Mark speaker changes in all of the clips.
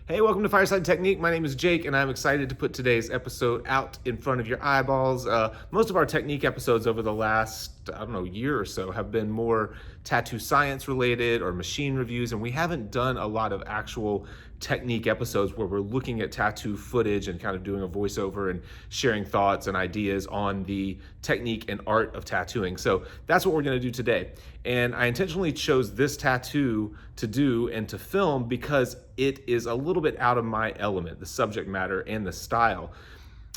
Speaker 1: Hey, welcome to Fireside Technique. My name is Jake, and I'm excited to put today's episode out in front of your eyeballs. Most of our technique episodes over the last, year or so have been more tattoo science related or machine reviews, and we haven't done a lot of actual technique episodes where we're looking at tattoo footage and kind of doing a voiceover and sharing thoughts and ideas on the technique and art of tattooing. So that's what we're going to do today. And I intentionally chose this tattoo to do and to film because it is a little bit out of my element, the subject matter and the style.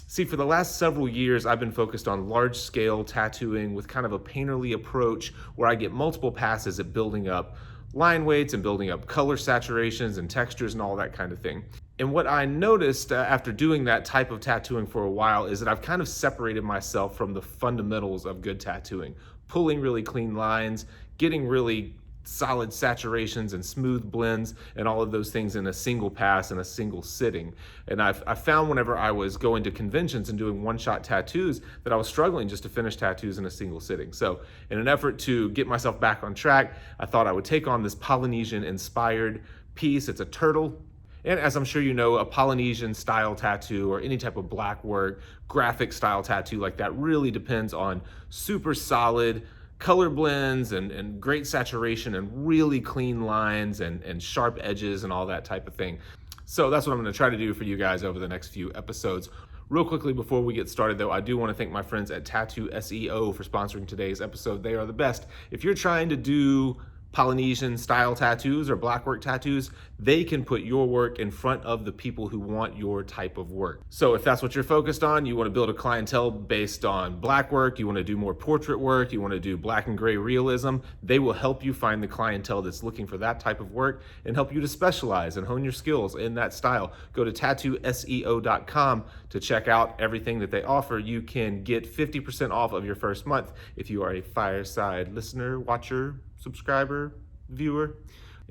Speaker 1: See, for the last several years, I've been focused on large scale tattooing with kind of a painterly approach where I get multiple passes at building up line weights and building up color saturations and textures and all that kind of thing. And what I noticed after doing that type of tattooing for a while is that I've kind of separated myself from the fundamentals of good tattooing, pulling really clean lines, getting really solid saturations and smooth blends and all of those things in a single pass in a single sitting. And I found whenever I was going to conventions and doing one-shot tattoos that I was struggling just to finish tattoos in a single sitting. So in an effort to get myself back on track, I thought I would take on this Polynesian inspired piece. It's a turtle. And as I'm sure you know, a Polynesian style tattoo or any type of black work, graphic style tattoo like that really depends on super solid color blends and great saturation and really clean lines and sharp edges and all that type of thing. So that's what I'm going to try to do for you guys over the next few episodes. Real quickly before we get started though, I do want to thank my friends at Tattoo SEO for sponsoring today's episode. They are the best. If you're trying to do Polynesian style tattoos or blackwork tattoos, they can put your work in front of the people who want your type of work. So if that's what you're focused on, you want to build a clientele based on blackwork, you want to do more portrait work, you want to do black and gray realism, they will help you find the clientele that's looking for that type of work and help you to specialize and hone your skills in that style. Go to tattooseo.com to check out everything that they offer. You can get 50% off of your first month if you are a Fireside listener, watcher, subscriber, viewer.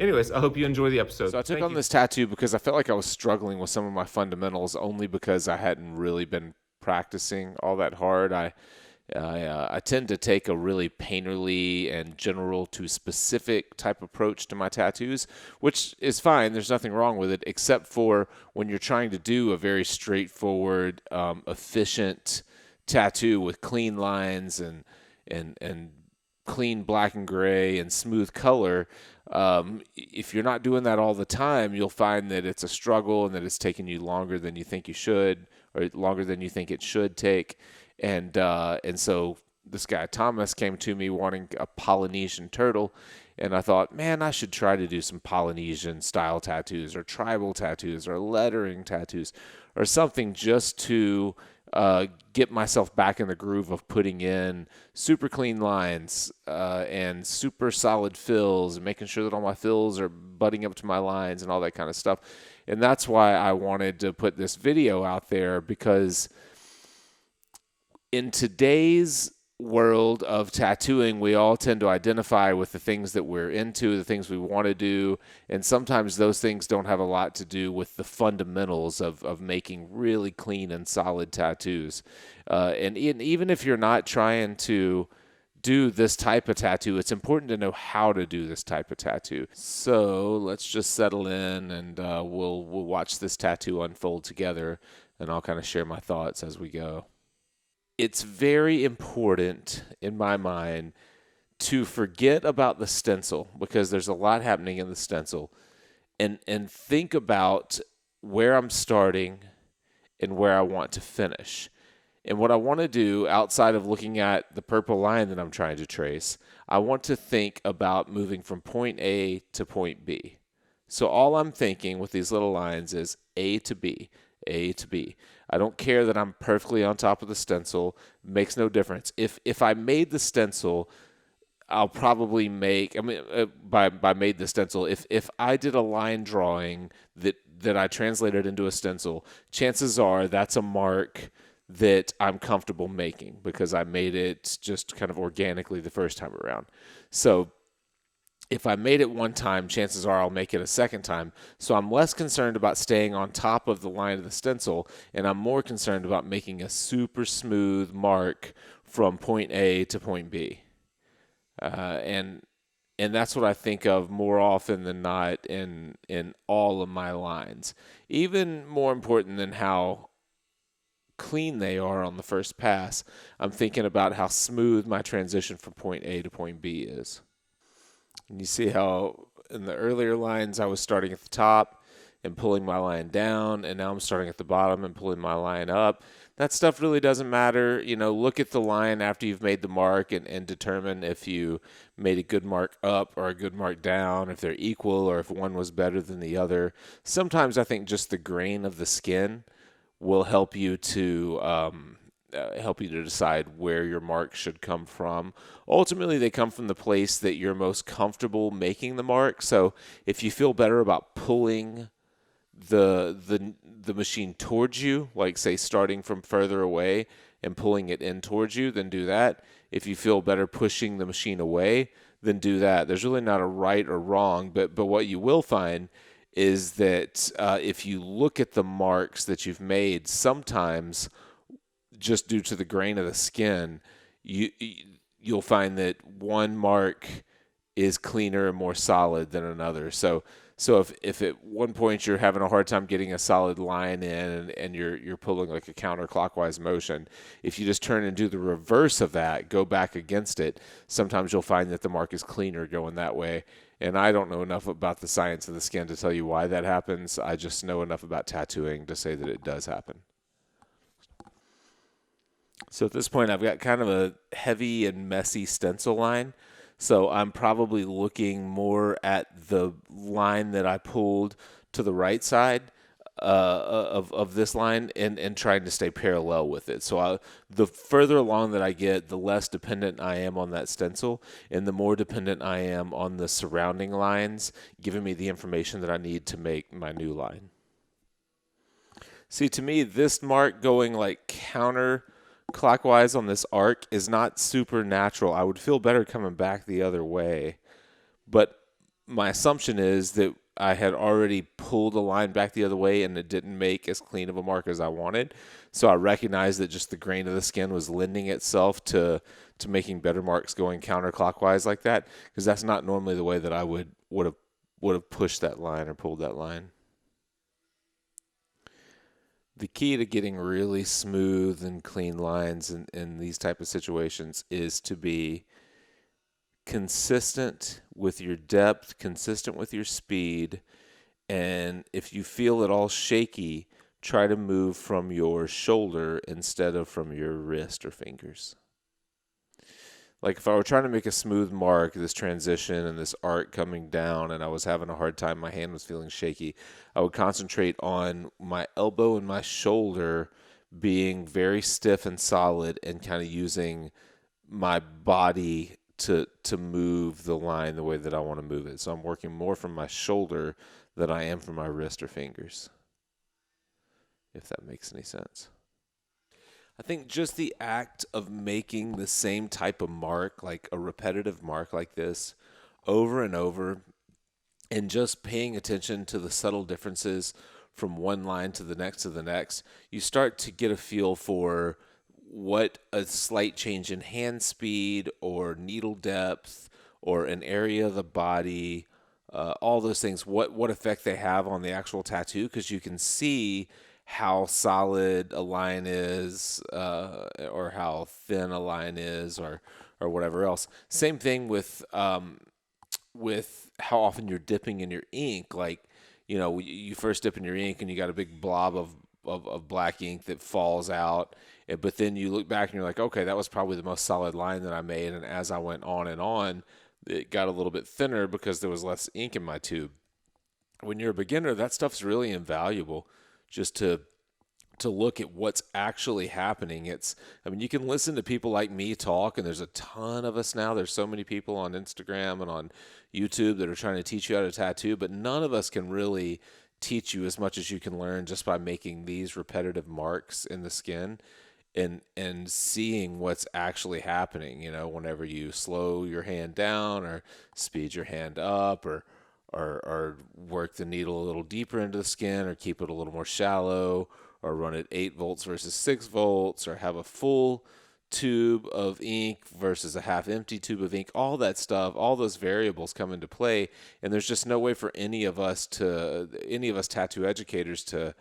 Speaker 1: Anyways, I hope you enjoy the episode.
Speaker 2: So I took on this tattoo because I felt like I was struggling with some of my fundamentals only because I hadn't really been practicing all that hard. I tend to take a really painterly and general to specific type approach to my tattoos, which is fine. There's nothing wrong with it, except for when you're trying to do a very straightforward, efficient tattoo with clean lines and clean black and gray and smooth color. If you're not doing that all the time, you'll find that it's a struggle and that it's taking you longer than you think you should, or longer than you think it should take. And so this guy Thomas came to me wanting a Polynesian turtle, and I thought, man, I should try to do some Polynesian style tattoos or tribal tattoos or lettering tattoos or something just to get myself back in the groove of putting in super clean lines and super solid fills and making sure that all my fills are butting up to my lines and all that kind of stuff. And that's why I wanted to put this video out there, because in today's world of tattooing, we all tend to identify with the things that we're into, the things we want to do, and sometimes those things don't have a lot to do with the fundamentals of making really clean and solid tattoos. And even if you're not trying to do this type of tattoo, it's important to know how to do this type of tattoo. So let's just settle in and we'll watch this tattoo unfold together, and I'll kind of share my thoughts as we go. It's very important in my mind to forget about the stencil, because there's a lot happening in the stencil, and think about where I'm starting and where I want to finish. And what I want to do, outside of looking at the purple line that I'm trying to trace, I want to think about moving from point A to point B. So all I'm thinking with these little lines is A to B, A to B. I don't care that I'm perfectly on top of the stencil. It makes no difference. If I made the stencil, I'll probably make, by made the stencil, if I did a line drawing that I translated into a stencil, chances are that's a mark that I'm comfortable making because I made it just kind of organically the first time around. So if I made it one time, chances are I'll make it a second time. So I'm less concerned about staying on top of the line of the stencil, and I'm more concerned about making a super smooth mark from point A to point B. And and that's what I think of more often than not in all of my lines. Even more important than how clean they are on the first pass, I'm thinking about how smooth my transition from point A to point B is. And you see how in the earlier lines I was starting at the top and pulling my line down, and now I'm starting at the bottom and pulling my line up. That stuff really doesn't matter. Look at the line after you've made the mark and determine if you made a good mark up or a good mark down, if they're equal or if one was better than the other. Sometimes I think just the grain of the skin will help you to decide where your mark should come from. Ultimately, they come from the place that you're most comfortable making the mark. So if you feel better about pulling the machine towards you, like say starting from further away and pulling it in towards you, then do that. If you feel better pushing the machine away, then do that. There's really not a right or wrong, but what you will find is that if you look at the marks that you've made, sometimes just due to the grain of the skin, you'll find that one mark is cleaner and more solid than another. So if at one point you're having a hard time getting a solid line in and you're pulling like a counterclockwise motion, if you just turn and do the reverse of that, go back against it, sometimes you'll find that the mark is cleaner going that way. And I don't know enough about the science of the skin to tell you why that happens. I just know enough about tattooing to say that it does happen. So at this point, I've got kind of a heavy and messy stencil line. So I'm probably looking more at the line that I pulled to the right side of this line and trying to stay parallel with it. So the further along that I get, the less dependent I am on that stencil, and the more dependent I am on the surrounding lines, giving me the information that I need to make my new line. See, to me, this mark going like counterclockwise on this arc is not supernatural. I would feel better coming back the other way. But my assumption is that I had already pulled a line back the other way and it didn't make as clean of a mark as I wanted. So I recognized that just the grain of the skin was lending itself to making better marks going counterclockwise like that, because that's not normally the way that I would have pushed that line or pulled that line. The key to getting really smooth and clean lines in these type of situations is to be consistent with your depth, consistent with your speed, and if you feel at all shaky, try to move from your shoulder instead of from your wrist or fingers. Like if I were trying to make a smooth mark, this transition and this arc coming down, and I was having a hard time, my hand was feeling shaky, I would concentrate on my elbow and my shoulder being very stiff and solid and kind of using my body to move the line the way that I want to move it. So I'm working more from my shoulder than I am from my wrist or fingers, if that makes any sense. I think just the act of making the same type of mark, like a repetitive mark like this, over and over, and just paying attention to the subtle differences from one line to the next, you start to get a feel for what a slight change in hand speed or needle depth or an area of the body, all those things, what effect they have on the actual tattoo, because you can see how solid a line is, or how thin a line is, or whatever else. Same thing with how often you're dipping in your ink. Like, you first dip in your ink and you got a big blob of black ink that falls out. But then you look back and you're like, okay, that was probably the most solid line that I made. And as I went on and on, it got a little bit thinner because there was less ink in my tube. When you're a beginner, that stuff's really invaluable, just to look at what's actually happening. You can listen to people like me talk, and there's a ton of us now. There's so many people on Instagram and on YouTube that are trying to teach you how to tattoo, but none of us can really teach you as much as you can learn just by making these repetitive marks in the skin and seeing what's actually happening, whenever you slow your hand down or speed your hand up, or work the needle a little deeper into the skin, or keep it a little more shallow, or run at 8 volts versus 6 volts, or have a full tube of ink versus a half empty tube of ink, all that stuff, all those variables come into play, and there's just no way for any of us tattoo educators to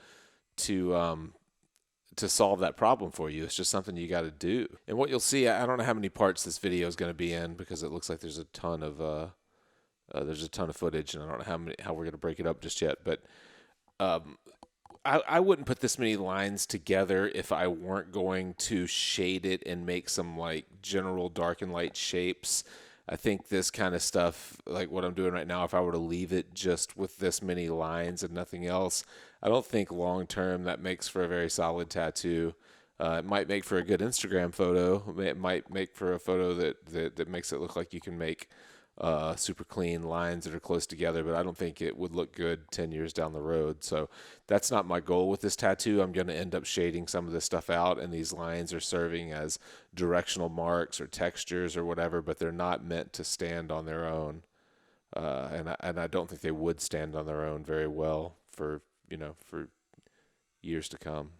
Speaker 2: to solve that problem for you. It's just something you got to do. And what you'll see, I don't know how many parts this video is going to be in, because it looks like there's a ton of footage, and I don't know how we're going to break it up just yet, but I wouldn't put this many lines together if I weren't going to shade it and make some like general dark and light shapes. I think this kind of stuff, like what I'm doing right now, if I were to leave it just with this many lines and nothing else, I don't think long term that makes for a very solid tattoo. It might make for a good Instagram photo. It might make for a photo that makes it look like you can make super clean lines that are close together, but I don't think it would look good 10 years down the road. So that's not my goal with this tattoo. I'm going to end up shading some of this stuff out, and these lines are serving as directional marks or textures or whatever, but they're not meant to stand on their own. And I don't think they would stand on their own very well for years to come.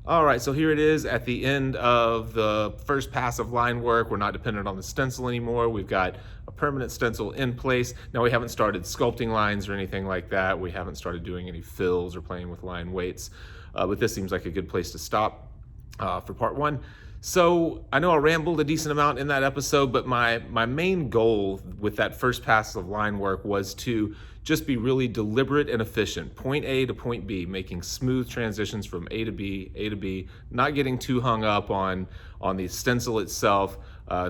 Speaker 1: All right, so here it is at the end of the first pass of line work. We're not dependent on the stencil anymore. We've got a permanent stencil in place. Now, we haven't started sculpting lines or anything like that. We haven't started doing any fills or playing with line weights, but this seems like a good place to stop for part one. So I know I rambled a decent amount in that episode, but my main goal with that first pass of line work was to just be really deliberate and efficient. Point A to point B, making smooth transitions from A to B, not getting too hung up on the stencil itself,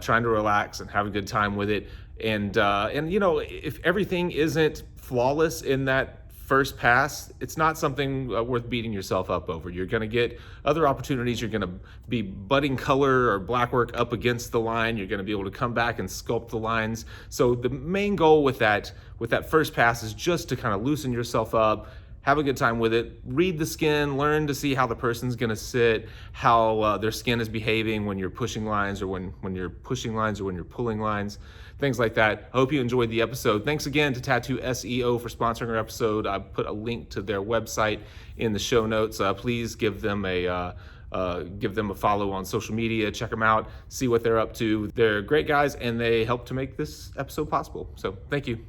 Speaker 1: trying to relax and have a good time with it. And if everything isn't flawless in that first pass, it's not something worth beating yourself up over. You're going to get other opportunities. You're going to be budding color or black work up against the line. You're going to be able to come back and sculpt the lines. So the main goal with that first pass is just to kind of loosen yourself up, have a good time with it, read the skin, learn to see how the person's going to sit, how their skin is behaving when you're pushing lines or when you're pushing lines or when you're pulling lines, things like that. I hope you enjoyed the episode. Thanks again to Tattoo SEO for sponsoring our episode. I put a link to their website in the show notes. Please give them a follow on social media. Check them out, see what they're up to. They're great guys, and they help to make this episode possible. So thank you.